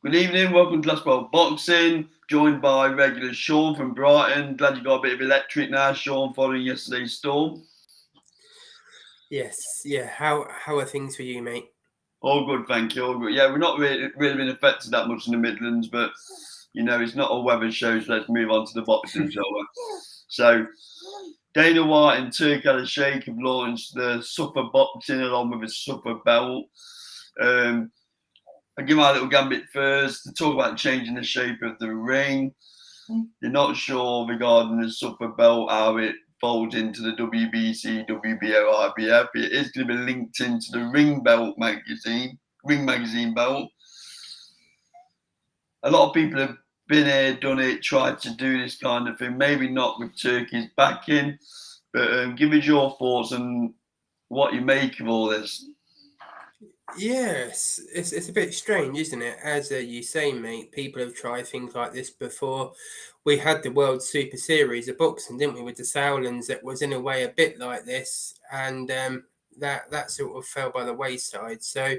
Good evening, welcome to Zuffa Boxing, joined by regular Sean from Brighton. Glad you got a bit of electric now, Sean, following yesterday's storm. Yes, yeah. How are things for you, mate? All good, thank you. All good. Yeah, we're not really been affected that much in the Midlands, but it's not a weather show, so let's move on to the boxing, shall we? So, Dana White and Turk Al-Sheikh have launched the Zuffa Boxing along with a Zuffa belt. I'll give my little gambit first to talk about changing the shape of the ring. They're not sure regarding the Zuffa belt, how it folds into the WBC, WBO, IBF. It is going to be linked into the Ring Magazine belt. A lot of people have been here, done it, tried to do this kind of thing. Maybe not with Turkey's backing, but give us your thoughts on what you make of all this. Yes, it's a bit strange, isn't it? As you say, mate, people have tried things like this before. We had the World Super Series of boxing, didn't we, with the Sauerlands? That was in a way a bit like this, and that sort of fell by the wayside. So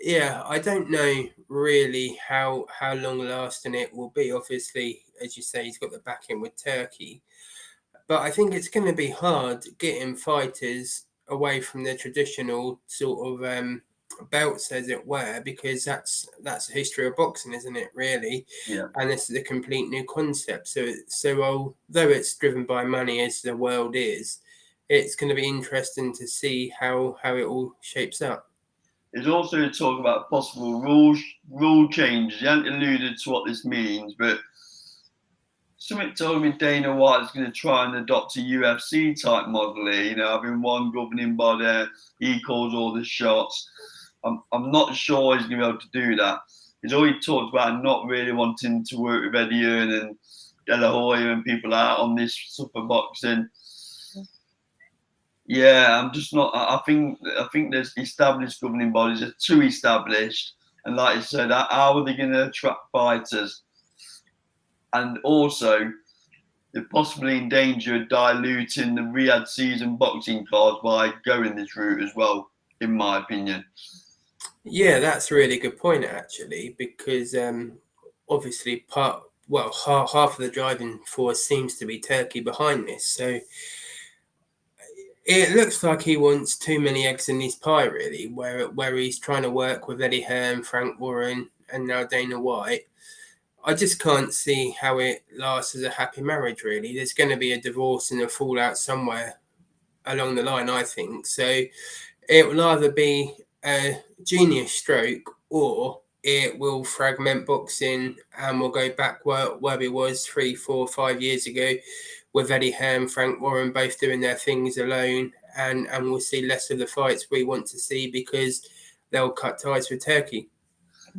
yeah, I don't know really how long lasting it will be. Obviously, as you say, he's got the backing with Turkey. But I think it's going to be hard getting fighters away from the traditional sort of belts, as it were, because that's the history of boxing, isn't it? Really, Yeah. and this is a complete new concept. So although it's driven by money, as the world is, it's going to be interesting to see how it all shapes up. There's also talk about possible rule changes. He hasn't alluded to what this means, but something told me Dana White is going to try and adopt a UFC type model here. Having one governing body, he calls all the shots. I'm not sure he's going to be able to do that. He's already talked about not really wanting to work with Eddie Hearn and De La Hoya and people out on this Zuffa Boxing. Yeah, I'm just not. I think there's established governing bodies are too established, and like I said, how are they going to attract fighters? And also, they're possibly in danger of diluting the Riyadh season boxing cards by going this route as well, in my opinion. Yeah, that's a really good point actually, because obviously half of the driving force seems to be Turkey behind this. So it looks like he wants too many eggs in his pie, really, where he's trying to work with Eddie Hearn, Frank Warren, and now Dana White. I just can't see how it lasts as a happy marriage, really. There's going to be a divorce and a fallout somewhere along the line, I think. So it will either be a genius stroke or it will fragment boxing and we'll go back where we was 3, 4, 5 years ago with Eddie Hearn, Frank Warren both doing their things alone, and we'll see less of the fights we want to see because they'll cut ties with Turkey.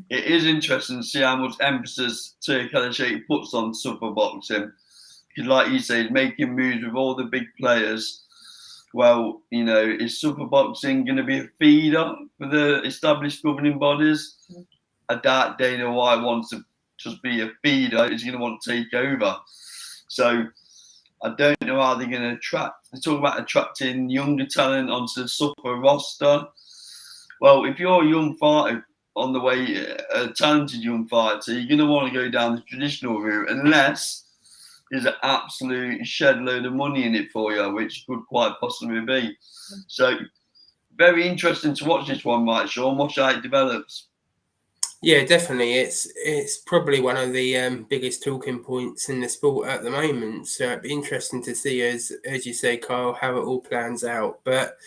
It is interesting to see how much emphasis Turk Al-Sheikh puts on Zuffa Boxing. Because, like you say, he's making moves with all the big players. Well, is Zuffa Boxing going to be a feeder for the established governing bodies? I doubt Dana White wants to just be a feeder. He's going to want to take over. So I don't know how they're going to attract. They talk about attracting younger talent onto the Zuffa roster. Well, if you're a young fighter on the way, a talented young fighter, you're going to want to go down the traditional route unless there's an absolute shed load of money in it for you, which could quite possibly be. So, very interesting to watch this one, right, Sean? Watch how it develops. Yeah, definitely. It's probably one of the biggest talking points in the sport at the moment. So it'd be interesting to see, as you say, Kyle, how it all plans out. But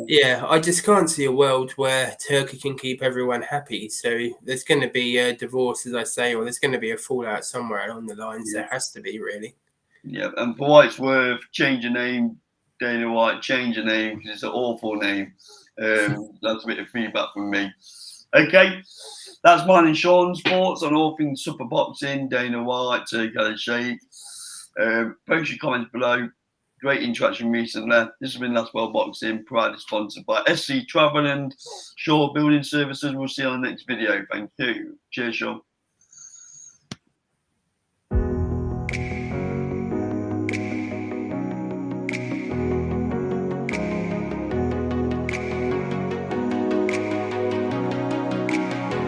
yeah, I just can't see a world where Turkey can keep everyone happy. So there's going to be a divorce, as I say, or there's going to be a fallout somewhere along the lines. There has to be, really. Yeah, and for what it's worth, change your name, Dana White. Change your name because it's an awful name. That's a bit of feedback from me. Okay, that's mine and Sean's thoughts on all things Zuffa Boxing, Dana White, Turk Al-Sheikh. Post your comments below. Great interaction recently. This has been Zuffa Boxing, proudly sponsored by SC Travel and Shore Building Services. We'll see you on the next video. Thank you. Cheers, Sean.